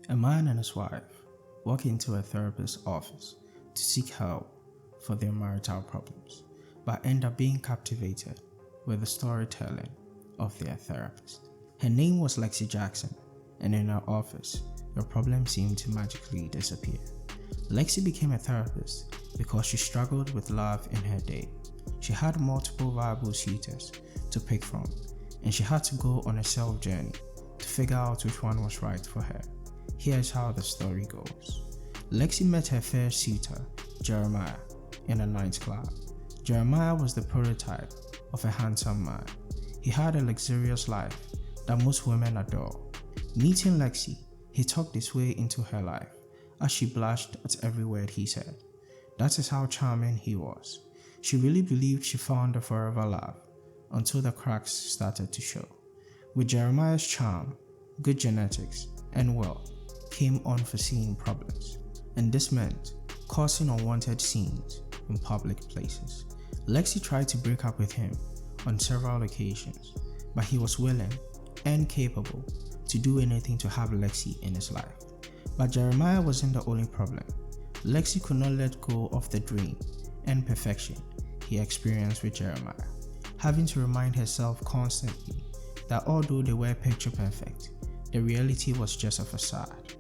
A man and his wife walk into a therapist's office to seek help for their marital problems, but end up being captivated with the storytelling of their therapist. Her name was Lexie Jackson, and in her office, your problem seemed to magically disappear. Lexie became a therapist because she struggled with love in her day. She had multiple viable suitors to pick from, and she had to go on a self-journey to figure out which one was right for her. Here's how the story goes. Lexie met her first suitor, Jeremiah, in a nightclub. Jeremiah was the prototype of a handsome man. He had a luxurious life that most women adore. Meeting Lexie, he talked his way into her life as she blushed at every word he said. That is how charming he was. She really believed she found a forever love until the cracks started to show. With Jeremiah's charm, good genetics, and wealth came unforeseen problems, and this meant causing unwanted scenes in public places. Lexie tried to break up with him on several occasions, but he was willing and capable to do anything to have Lexie in his life. But Jeremiah wasn't the only problem. Lexie could not let go of the dream and perfection he experienced with Jeremiah, having to remind herself constantly that although they were picture perfect, the reality was just a facade.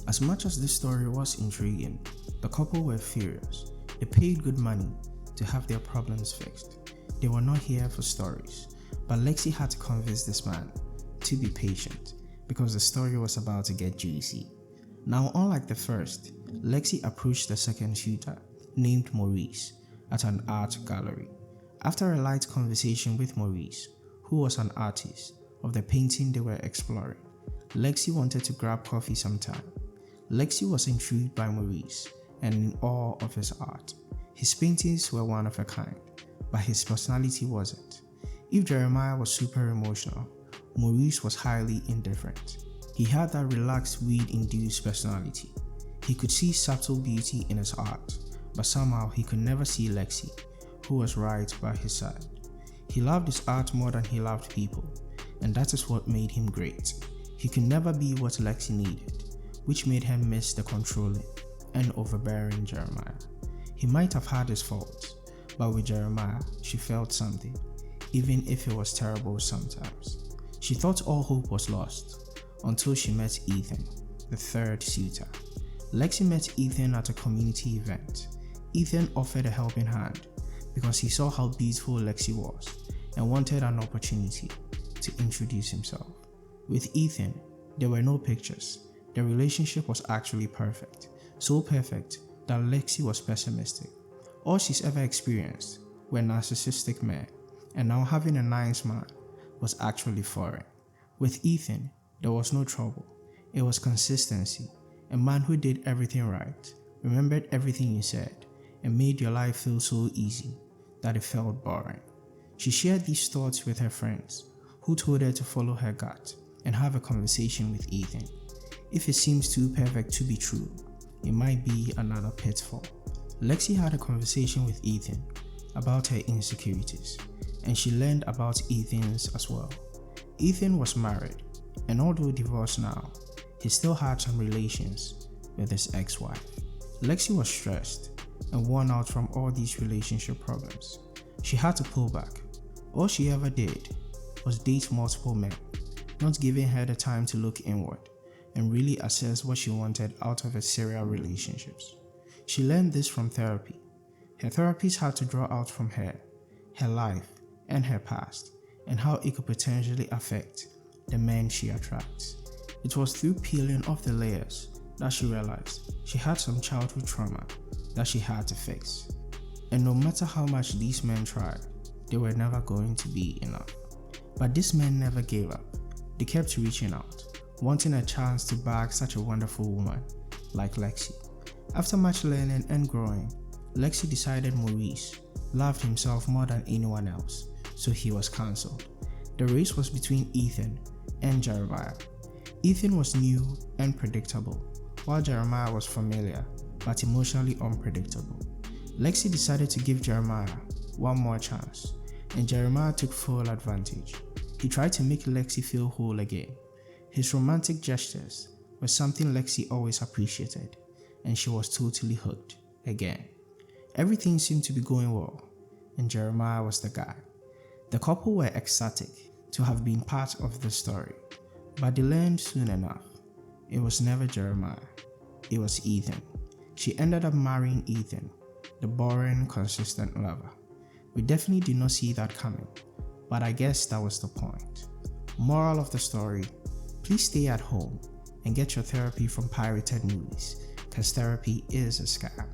As much as this story was intriguing, the couple were furious. They paid good money to have their problems fixed. They were not here for stories, but Lexie had to convince this man to be patient because the story was about to get juicy. Now, unlike the first, Lexie approached the second suitor, named Maurice, at an art gallery. After a light conversation with Maurice, who was an artist of the painting they were exploring, Lexie wanted to grab coffee sometime. Lexie was intrigued by Maurice and in awe of his art. His paintings were one of a kind, but his personality wasn't. If Jeremiah was super emotional, Maurice was highly indifferent. He had that relaxed, weed-induced personality. He could see subtle beauty in his art, but somehow he could never see Lexie, who was right by his side. He loved his art more than he loved people, and that is what made him great. He could never be what Lexie needed, which made him miss the controlling and overbearing Jeremiah. He might have had his faults, but with Jeremiah, she felt something, even if it was terrible sometimes. She thought all hope was lost until she met Ethan, the third suitor. Lexie met Ethan at a community event. Ethan offered a helping hand because he saw how beautiful Lexie was and wanted an opportunity to introduce himself. With Ethan, there were no pictures. The relationship was actually perfect, so perfect that Lexie was pessimistic. All she's ever experienced were narcissistic men, and now having a nice man was actually foreign. With Ethan, there was no trouble. It was consistency, a man who did everything right, remembered everything you said, and made your life feel so easy that it felt boring. She shared these thoughts with her friends, who told her to follow her gut and have a conversation with Ethan. If it seems too perfect to be true, it might be another pitfall. Lexie had a conversation with Ethan about her insecurities, and she learned about Ethan's as well. Ethan was married, and although divorced now, he still had some relations with his ex-wife. Lexie was stressed and worn out from all these relationship problems. She had to pull back. All she ever did was date multiple men, not giving her the time to look inward and really assess what she wanted out of her serial relationships. She learned this from therapy. Her therapist had to draw out from her life and her past, and how it could potentially affect the men she attracts. It was through peeling off the layers that she realized she had some childhood trauma that she had to fix. And no matter how much these men tried, they were never going to be enough. But these men never gave up. They kept reaching out, wanting a chance to bag such a wonderful woman like Lexie. After much learning and growing, Lexie decided Maurice loved himself more than anyone else, so he was cancelled. The race was between Ethan and Jeremiah. Ethan was new and predictable, while Jeremiah was familiar but emotionally unpredictable. Lexie decided to give Jeremiah one more chance, and Jeremiah took full advantage. He tried to make Lexie feel whole again. His romantic gestures was something Lexie always appreciated, and she was totally hooked again. Everything seemed to be going well, and Jeremiah was the guy. The couple were ecstatic to have been part of the story, but they learned soon enough it was never Jeremiah, it was Ethan. She ended up marrying Ethan, the boring, consistent lover. We definitely did not see that coming, but I guess that was the point. Moral of the story, please stay at home and get your therapy from pirated movies, cause therapy is a scam.